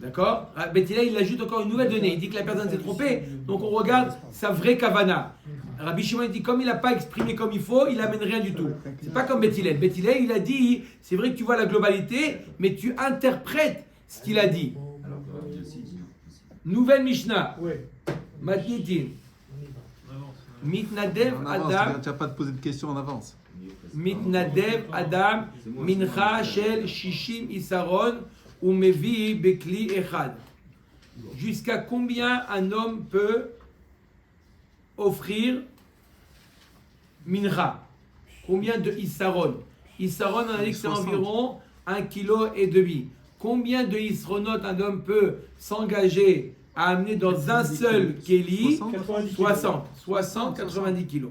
D'accord? Beth Hillel, il ajoute encore une nouvelle donnée. Il dit que la personne s'est trompée. Donc on regarde sa vraie kavana. Rabbi Shimon il dit comme il n'a pas exprimé comme il faut, il amène rien du tout. C'est pas comme Beth Hillel. Beth Hillel, il a dit, c'est vrai que tu vois la globalité, mais tu interprètes ce qu'il a dit. alors que Rabbi Yossi dit non. Nouvelle Mishnah. Ouais. Matnitin. On y va. On avance. Mitnadev En avance, Adam. tu n'as pas de poser de questions en avance. Mitnadev Adam. Mincha Shel Shishim Isaron ou Mevi Bekli Echad. Jusqu'à combien un homme peut offrir Mincha? Combien de Isaron? Isaron, on a dit que c'est 60. environ 1,5 kg. Combien de Isronot un homme peut s'engager à amener dans un seul Kéli? 60. 60, 90 kilos.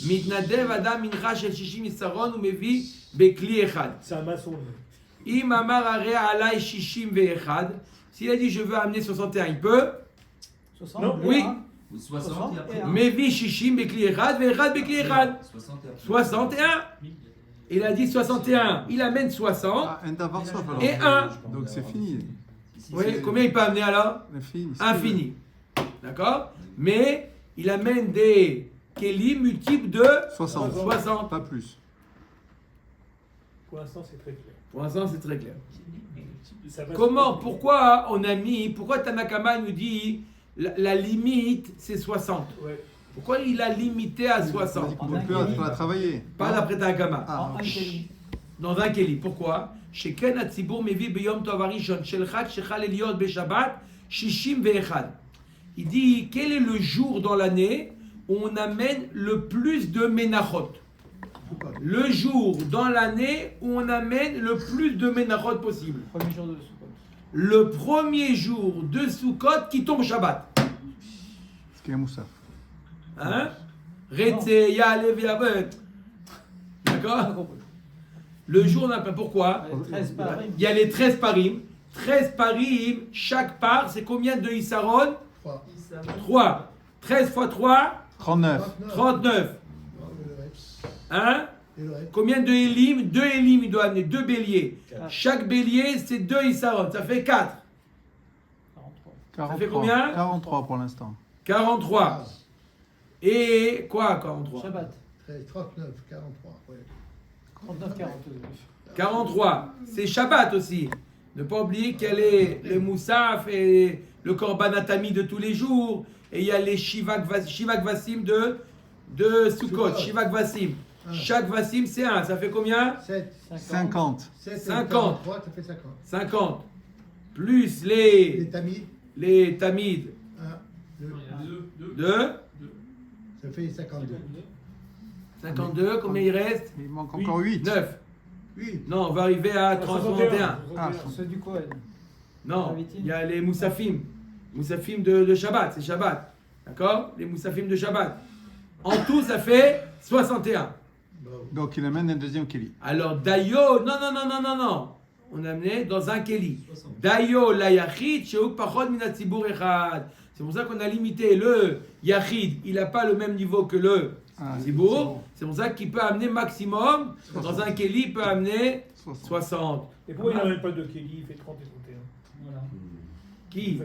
Mitnadev Adam Mincha Shel Shishim Isaron ou Mevi Bekli Echad. C'est un maçon. lui. Im amar arei alai shishim ve'echad. S'il a dit je veux amener 61, il peut. 60 Non. Oui. Ou 60 et après. Mevi shishim bekli echad ve'echad bekli echad. 60 et après. 61. Il a dit 61. Il amène 60. Ah, un d'avoir soif alors. Et un. Donc c'est fini. Ici, Oui, c'est- combien il peut amener alors? Infini. Infini. D'accord? Mais il amène des kelim multiples de 60. 60. Pas plus. Pour l'instant, c'est très clair. Pour l'instant, c'est très clair. Ça va Comment, se- pourquoi on a mis, pourquoi Tanakama nous dit la limite c'est 60? Ouais. Pourquoi il a limité à 60? On peut la travailler. Pas d'après Tanakama. Ah, Un kéli. Dans un Kéli. Pourquoi? Sheken Hatzibur Mevi Beyom Tov Harishon Shel Chag Shechal Eliot Beshabbat Shishim Ve'echad. Il dit quel est le jour dans l'année où on amène le plus de Menachot? Le jour dans l'année où on amène le plus de Menachot possible. Premier jour de Sukkot. Le premier jour de Sukkot qui tombe Shabbat. ce qui est Moussaf. Hein? Retse, Yale, Ve'avet. D'accord? Le jour, on appelle pourquoi? 13 parim. Il y a les 13 parim. 13 parim, chaque part, c'est combien de Issaron? 3. 13 fois 3, 39. 39. Hein? Et le reste. Combien de Elim? 2 Elim, il doit amener 2 béliers. Chaque bélier, c'est 2 Issaron. Ça fait 4. 43. fait combien? 43 pour l'instant. 43. Et quoi, 43? Shabbat. 13, 39, 43. Ouais. 39, 42. 43. C'est Shabbat aussi. Ne pas oublier qu'il y a les Moussaf et le Korbanatami de tous les jours. Et il y a les Shivak Vassim de Sukkot. Shivak Vassim. Chaque Vassim, c'est 1. Ça fait combien? 7, 50. 7 50. 43, ça fait 50. 50. Plus Les tamis, les Tamid 1, 2, Il y a deux. de ça fait 52. 52. Combien il reste? Il manque encore 8. 9. 8. Non, on va arriver à 31. Ah, C'est du Cohen. Non, il y a les Moussafim. Moussafim de Shabbat, c'est Shabbat. D'accord? Les Moussafim de Shabbat. En tout, ça fait 61. Bravo. Donc il amène un deuxième Kéli. Alors, Dayo, non. On a amené dans un Kéli. Dayo, la Yachid, Sheuk Pachot Minatzibur Echad. C'est pour ça qu'on a limité le Yachid. Il n'a pas le même niveau que le Ah, Zibour. C'est pour ça qu'il peut amener maximum. Dans un Kéli, il peut amener 60. 60. Et pourquoi il n'amène pas de Kelly? Il fait 30 et 31. Voilà. Qui?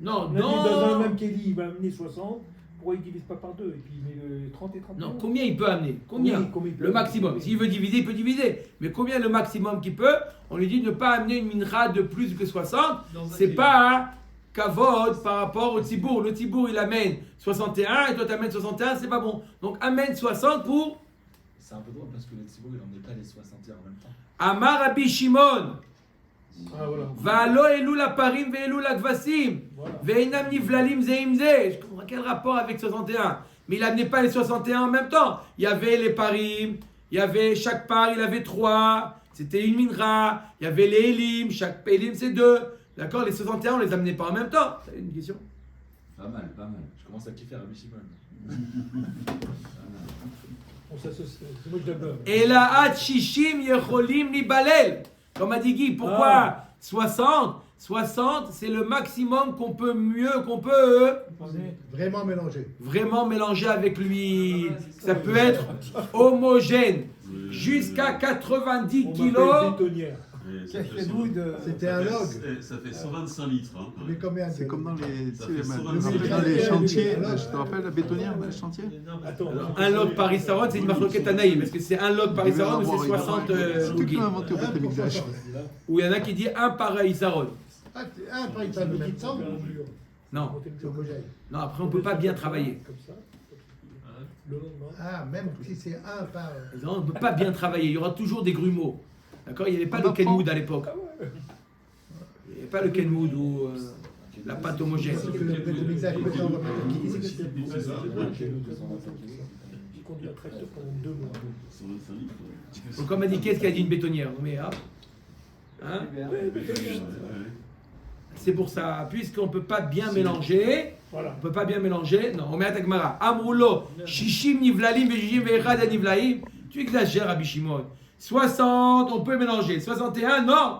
Non, On a dit dans le non. même Kelly, il va amener 60. Pourquoi il ne divise pas par 2? Et puis il met le 30 et 31. Non, combien il peut amener? Combien? Oui, combien il peut Le amener. maximum. S'il veut diviser, il peut diviser. Mais combien le maximum qu'il peut? On lui dit de ne pas amener une mincha de plus que 60. Dans un C'est kéli. pas un kavod par rapport au tibour. Le tibour, il amène 61 et toi, tu amènes 61, c'est pas bon. Donc, amène 60 pour C'est un peu drôle parce que le Thibaut il n'emmenait pas les 61 en même temps. Amar Rabbi Shimon. Ah voilà. Va'alo elu la parim ve'elu la kvasim. Voilà. Ve'inam nivlalim zeimze. Je comprends quel rapport avec 61. Mais il n'amenait pas les 61 en même temps. Il y avait les parim, il y avait chaque part, il avait 3. C'était une minra. Il y avait les elim, chaque elim c'est 2. D'accord? Les 61, on les amenait pas en même temps. T'as une question? Pas mal, pas mal. Je commence à kiffer Rabbi Shimon. On s'associe. C'est moi qui d'abord. Et la hat shishim yecholim libalel. Comme a dit Guy, pourquoi 60 60, c'est le maximum qu'on peut Vraiment mélangé. vraiment mélanger avec l'huile. Ça peut être homogène. Jusqu'à 90 On kilos. m'appelle bétonnière. Et ça fait Quel 100 goût de. C'était un log. Ça fait 125 litres. Hein, quand Mais même. combien C'est comme dans les, tu Ça sais, fait les- 125 dans les chantiers, Alors, je te rappelle la bétonnière dans les chantiers. Attends. Un log par Isaron, c'est une marloquette Anaïm. Est-ce que c'est un log par Isaron ou c'est 60 C'est tout qui logis? a inventé au Beth Amikdash. Ou il y en a qui disent un par Isaron. Ah, un par exemple de même temps. Non, C'est homogène. non, après on peut pas bien travailler. Comme ça. Le lendemain. Ah, même si c'est un par. On ne peut pas bien travailler. Il y aura toujours des grumeaux. D'accord? Il n'y avait pas le Kenwood à l'époque. Il n'y avait pas le Kenwood ou la pâte homogène. Parce que le Beth Amikdash, maintenant, on va mettre qui J'ai conduit un tracteur pendant 2 mois. 125 litres. Donc, comme a dit, qu'est-ce qu'a dit une bétonnière? Mais hop. Hein? C'est pour ça, puisqu'on ne peut pas bien mélanger, Voilà. on ne peut pas bien mélanger. Non, on met à Tagmara. Amroulo, shishim nivlalim, vejishim ve'echad nivlaim. Tu exagères, Rabbi Shimon. 60, on peut mélanger. 61, non.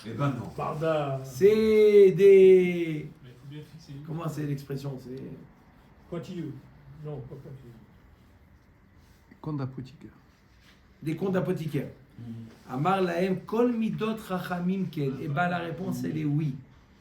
Eh ben non. Barda. C'est des. Mais il faut bien fixer une. Comment c'est l'expression? C'est Pointilleux. Non, pas pointilleux. Compte d'apothicaire. des comptes d'apothicaire. Amar lahem kol midot chachamim ken. Et ben la réponse elle est oui.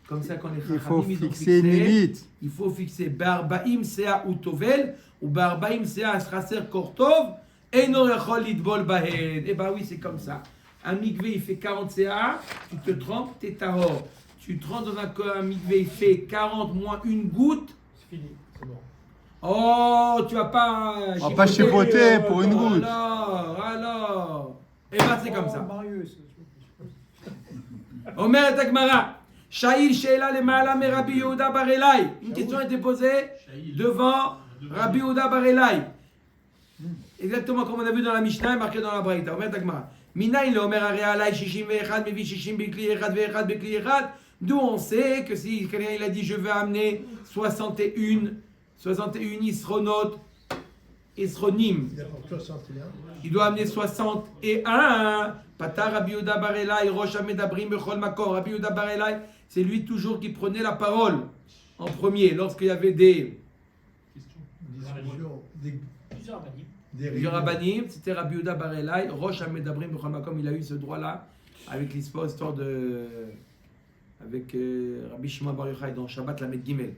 Comme ça quand les Il faut chachamim ils ont fixer une limite. il faut fixer Be'arbaim sea utovel ou Be'arbaim sea chaser kortov eno yachol lidbol bahen. Et ben oui c'est comme ça. Un mikvé il fait 40 CA, tu te trempes, t'es tahor. Tu te rends dans un mikvé il fait 40 moins une goutte. C'est fini. C'est bon. Oh, tu vas pas. On va pas chipoter pour une goutte. Alors. Et ben c'est comme ça. Marius. Omer et Agmara. Shaïl Sheila le Ma'ala me Rabbi Yehuda bar Elai. Une question a été posée devant Rabbi Yehuda bar Elai. Exactement comme on a vu dans la Mishnah et marqué dans la Braïta. Omer et Agmara. Minaï le Omer Are Alai Shishim ve'echad mevi Shishim bekli echad ve'echad bekli echad. D'où on sait que si quelqu'un il a dit je veux amener 61 isronotes, isronim. Il apporte 61. Il doit amener 61. Patar Rabbi Yehuda bar Elai, Rosh Hamedabrim bechol makor. Rabbi Yehuda bar Elai, c'est lui toujours qui prenait la parole en premier lorsqu'il y avait des Discussion. Plusieurs manies. plusieurs rabbanim. C'était Rabbi Yehuda bar Elai, Rosh Hamedabrim bechol makom. Il a eu ce droit-là avec l'histoire avec Rabbi Shimon bar Yochai dans Shabbat Lamed Gimel.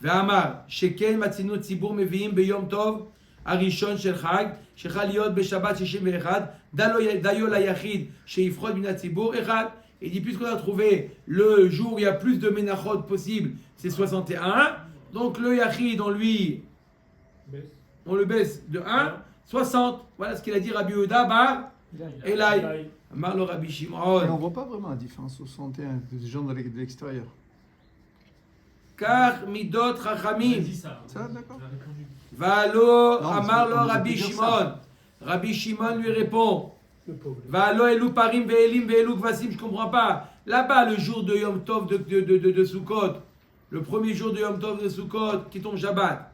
Ve'amar sheken matzinu tzibur meviim beyom tov. הראשון של חג, שחל להיות בשבת 61, דיו ליחיד שיפחוד מן הציבור, אחד. Il dit, puisqu'on a trouvé le jour où il y a plus de ménachot possible, c'est 61. Donc le yachid, on le baisse de 1, 60. Voilà ce qu'il a dit Rabbi Yehuda bar Elai. Amar le Rabbi Et on Shimon. voit pas vraiment la différence au 61 des gens de l'extérieur. Car midot chachamim. dit ça. Ça, d'accord. Tu as répondu. Valo, Non, Amar le on aurait Rabbi pu dire Shimon. ça. Rabbi Shimon lui répond. Le pauvre. Valo elou parim ve'elim ve'elou kvasim, je comprends pas. Là-bas, le jour de Yom Tov de Sukkot, le premier jour de Yom Tov de Sukkot qui tombe Shabbat,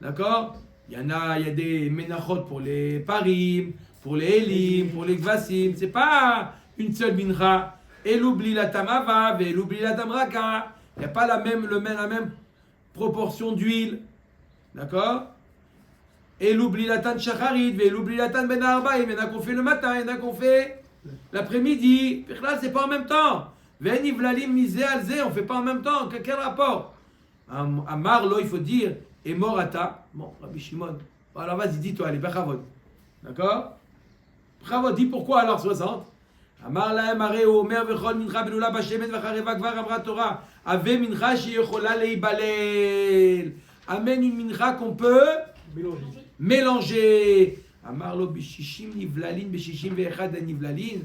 d'accord? Il y a des menachot pour les parim, pour les elim, pour les kvasim. C'est pas une seule mincha. Elou bli la tamava ve'elou bli la tamraka. Il n'y a pas la même proportion d'huile, d'accord? Et l'oubliatan shacharit, et l'oubliatan ben arba, il y en a qu'on fait le matin, il y en a qu'on fait l'après-midi. Là, c'est pas en même temps. Veni vlalim misé alzé, on fait pas en même temps. Quel rapport? Amar, là, il faut dire, et morata. Bon, Rabbi Shimon. Bon, alors vas-y, dis-toi, allez, bachavod. D'accord? Bachavod, dis pourquoi alors 60? Amar lahem areu omer vechol mincha belula bashemen vachareva kvar amra Torah. Ave mincha sheyechola leibalel. Amène une mincha qu'on peut mélanger. Amarlo bishishim nivlalin bishishim ve'echad nivlalin.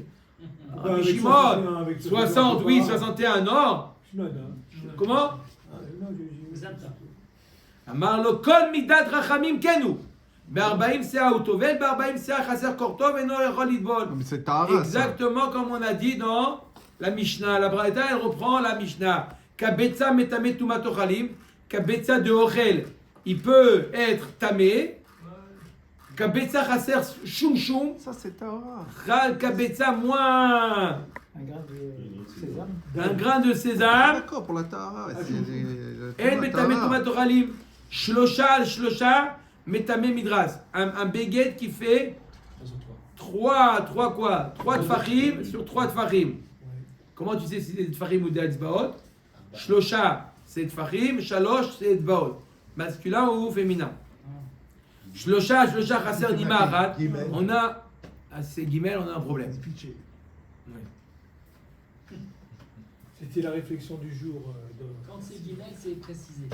Avec Shimon, 61, avec 60, oui, 61, non. Comment? Amarlo kol midat rachamim kenu. Be'arbaim se'a utovel, be'arbaim se'a chaser kortov, eno yachol lidbol. Mais c'est Tahara. Exactement comme on a dit dans la Mishnah. La Braïta, elle reprend la Mishnah. Kabetza metamet tumatochalim, kabetza de ochel il peut être tamé. Kabetza chaser shum shum. Ça, c'est Tahora. Chal kabetza moins Un grain de sésame. un grain de Ah, sésame. d'accord, pour la Tahora. En metame tomat oralim. Shlosha al shlosha metame midras. Un béguet qui fait 3 tfachim sur 3 tfachim. Comment tu sais si c'est des tfachim ou des etzbaot? Shlosha, c'est tfachim. Shalosh, c'est etzbaot. Masculin ou féminin? Shlosha, chasser nima arat. Gimel. On a, c'est Gimel, on a un problème. Pitché. C'était la réflexion du jour. Quand c'est guillemets, c'est précisé.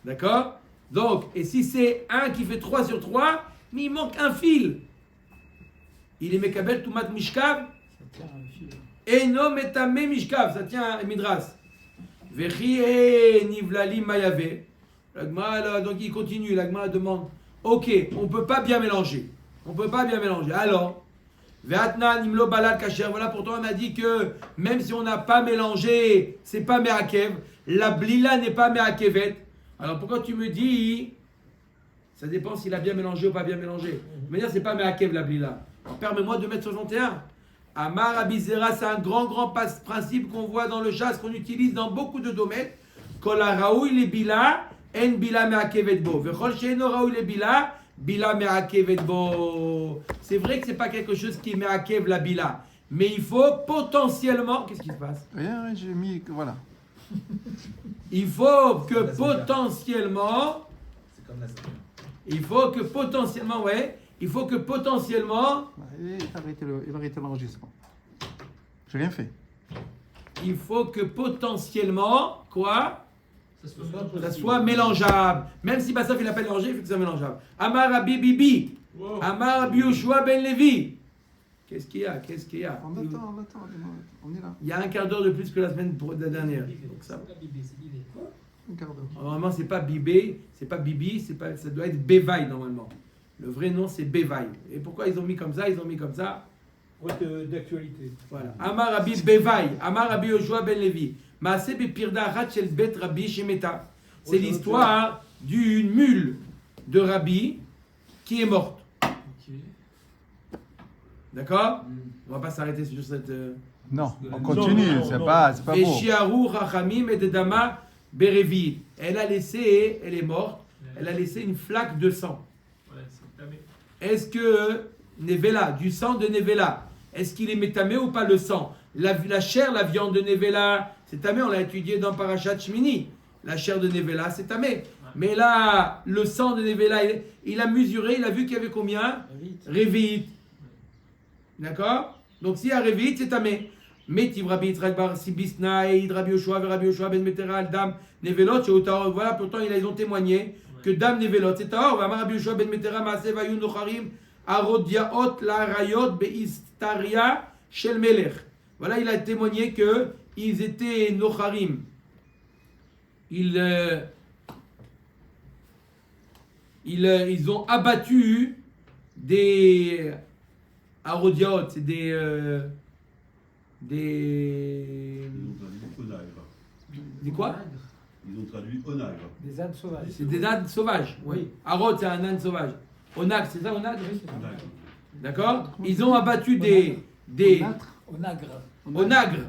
D'accord? Donc, et si c'est un qui fait 3 sur 3, mais il manque un fil. Il est mekabel tumat mishkav. Ça tient un fil. Eno metame mishkav. Ça tient un midras. Vechi e nivlali mayave. L'agma, donc il continue. L'agma demande, ok, on ne peut pas bien mélanger. On ne peut pas bien mélanger. Alors, Ve'atna nimlo balal kasher. Voilà, pourtant on a dit que même si on n'a pas mélangé, c'est pas me'akev. La blila n'est pas me'akevet. Alors pourquoi tu me dis, ça dépend s'il a bien mélangé ou pas bien mélangé. De manière, c'est pas me'akev la blila. Alors permets-moi de mettre 61. Amar Abizera, c'est un grand principe qu'on voit dans le chasse, qu'on utilise dans beaucoup de domaines. Kol haraoui le bila, en bila me'akevet bo. Vechol she'eno raoui le bila, bila me'akevet bo. C'est vrai que c'est pas quelque chose qui me'akev la bila. Mais il faut potentiellement... Qu'est-ce qui se passe? Rien, j'ai mis. Voilà. Il faut que potentiellement... C'est comme la semaine. Il faut que potentiellement... Ouais. Il faut que potentiellement... Il va arrêter l'enregistrement. J'ai rien fait. Il faut que potentiellement... Quoi? Ça Ça soit mélangeable. Même si Bassaf il n'a pas mélangé, il faut que ça soit mélangeable. Amar Rabbi Bibi. Wow. Amar Rabbi Yoshua ben Levi. Qu'est-ce qu'il y a? Qu'est-ce qu'il y a? On attend, on est là. Il y a un quart d'heure de plus que la semaine dernière. Donc ça, C'est pas bibé, c'est bibé. Un quart d'heure. normalement, c'est pas Bibé, c'est pas Bibi, c'est pas, ça doit être Bevaï normalement. Le vrai nom, c'est Bevaï. Et pourquoi ils ont mis comme ça? Ils ont mis comme ça. Pour être d'actualité. Voilà. Amar Rabbi Bevaï. Amar Rabbi Yoshua ben Levi. Maaseh bepirda rachel bet Rabbi Shemeta. C'est l'histoire d'une mule de Rabbi qui est morte. Ok. D'accord? On va pas s'arrêter sur cette. Non, on continue. non, C'est non. pas Et beau. Shiaru Rachamim et Dedama Berevi. Elle est morte. Elle a laissé une flaque de sang. Ouais, c'est tamé. Est-ce que Nevela, du sang de Nevela, est-ce qu'il est métamé ou pas le sang? La chair, la viande de Nevela, c'est tamé. On l'a étudié dans Parashat Shmini. La chair de Nevela, c'est tamé. Mais là, le sang de Nevela, il a mesuré, il a vu qu'il y avait combien? Révit. D'accord? Donc s'il y a Révit, c'est tamé. Mais Rabbi Yitzhak bar Sibisna et Rabbi Yoshua ben Metera al Dam Nevelot, voilà, pourtant ils ont témoigné que Dam Nevelot, c'est Taor. Rabbi Yoshua ben Metera Maaseh Vayun Nocharim Arodiaot la Rayot Beistaria Shel Melech. Voilà, il a témoigné que ils étaient Nocharim. Ils ont abattu des Arodiaot, c'est des Ils ont traduit onagre. Des quoi? Ils ont traduit onagre. Des ânes sauvages. C'est des ânes sauvages. Oui. Arod, c'est un âne sauvage. Onagre, c'est ça, onagre? Onagre. D'accord? Ils ont abattu des onagres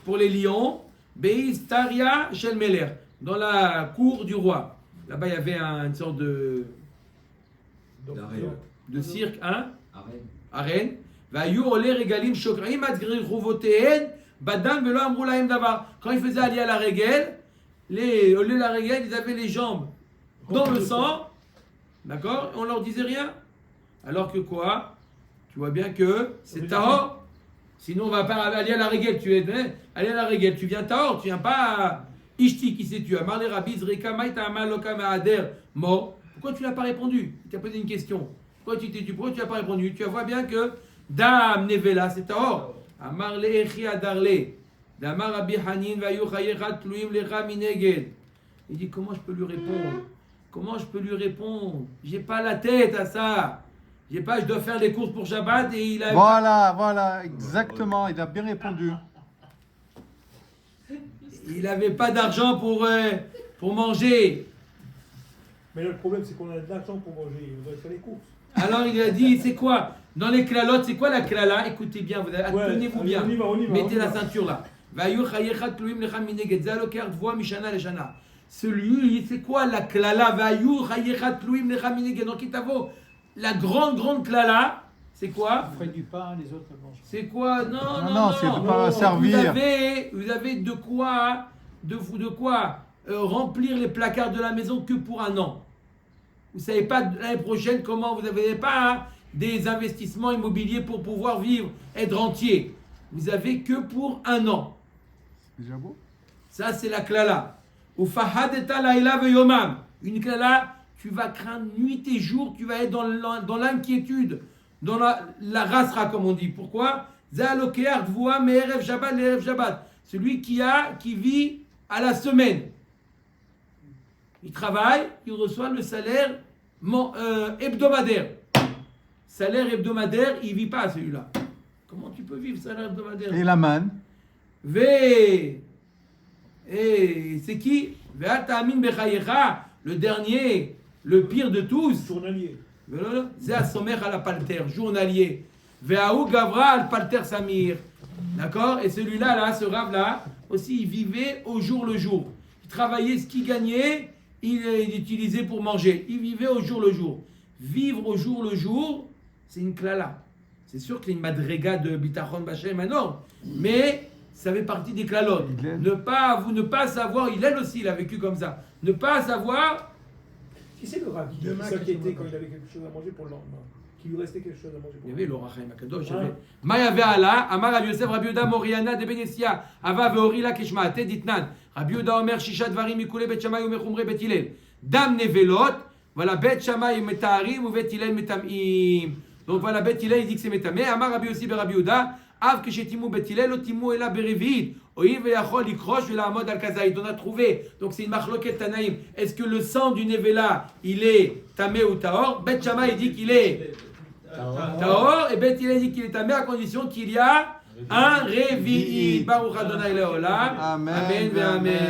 pour les lions. Beistaria Shel Meler, dans la cour du roi. Là-bas, il y avait une sorte de cirque, hein? Arène. Vayu ole regalim shokraim adgrir chovoteen badam velo amrou lahem davar. Quand ils faisaient aller à la régale, la régale, ils avaient les jambes dans le sang, d'accord? On leur disait rien. Alors que quoi? Tu vois bien que c'est tahor. Sinon, on va pas aller à la régale. Aller à la régale, tu viens tahor, tu viens pas ishti, qui sais-tu? Amar le rabbi zreka maïta amal loka ma'ader mort. Pourquoi tu n'as pas répondu? Il t'a posé une question. Pourquoi tu n'as pas répondu? Tu vois bien que Dam Nevela, c'est Tahor. Amar le echi adarle. Damar Rabbi Hanin vayu chayechat tluim lecha mineged. Il dit, comment je peux lui répondre? Comment je peux lui répondre? J'ai pas la tête à ça. Je dois faire les courses pour Shabbat et il a... Voilà, exactement. Il a bien répondu. Il n'avait pas d'argent pour pour manger. Mais le problème, c'est qu'on a de l'argent pour manger. On doit faire les courses. Alors il a dit, c'est quoi? Dans les klalotes, c'est quoi la klala? Écoutez bien, tenez-vous allez, bien. on y va, Mettez on y la va. ceinture là. Celui, c'est quoi la klala? Donc il t'avoue, la grande klala, c'est quoi? Vous ferez du pain, les autres mangent. C'est quoi? Non, Non, c'est de pas non, servir. Vous avez de quoi, remplir les placards de la maison que pour un an. Vous savez pas l'année prochaine comment, vous n'avez pas des investissements immobiliers pour pouvoir vivre, être rentier. Vous avez que pour un an. C'est déjà beau. Ça, c'est la klala. Ou fahadeta laila veyomam. Une klala, tu vas craindre nuit et jour, tu vas être dans l'inquiétude, dans la rasra, comme on dit. Pourquoi? Zalokear dvoa me'erev Shabbat l'erev Shabbat. Celui qui vit à la semaine. Il travaille, il reçoit le salaire hebdomadaire. Salaire hebdomadaire, il ne vit pas celui-là. Comment tu peux vivre salaire hebdomadaire? Et la manne. Et c'est qui? Le dernier, le pire de tous. Journalier. C'est à sommer à la palter, journalier. Ve'aou gavra al palter samir. D'accord? Et celui-là, là, ce rave-là, aussi, il vivait au jour le jour. Il travaillait ce qu'il gagnait, il utilisait pour manger. Il vivait au jour le jour. Vivre au jour le jour, c'est une klala. C'est sûr qu'il y a une madrega de bitachon bachem énorme, mais ça fait partie des klalot. Ne pas savoir, il aussi, il a vécu comme ça. Ne pas savoir. Qui c'est le rat qui Demain, s'inquiétait qu'est-ce quand qu'on il avait quelque chose à manger pour le lendemain? Qui lui restait quelque chose à manger pour Il y le avait lendemain? l'Orachaim Akadosh. Ouais. Maya ve'ala, Amar Rabbi Yosef, Rabbi Yehuda Moriana de Benesia, Ava ve'orila keshma, Teditnan. Rabbi Yehuda Omer Shisha Dvarim Mikule Bet Shammai Umechumre Bet Hillel. Dam nevelot, voilà Bet Shammai Metaharim ou Bet Hillel Metamim. Donc voilà, Bet Hillel il dit que c'est Metamé. Amar Rabbi Yossi Rabbi Yehuda, Av Keshetimu Bet Hillel, Otimu Ela Berevit. Oïv ve'achol ikrosh ve'la'amod al kazaïd. On a trouvé, donc c'est une machloket tanaïm. Est-ce que le sang du nevela, il est tamé ou tahor? Bet Shammai il dit qu'il est tahor, et Bet Hillel dit qu'il est tamé à condition qu'il y a un révi'id. Baruch Adonai Leolam. Amen. Amen. Amen.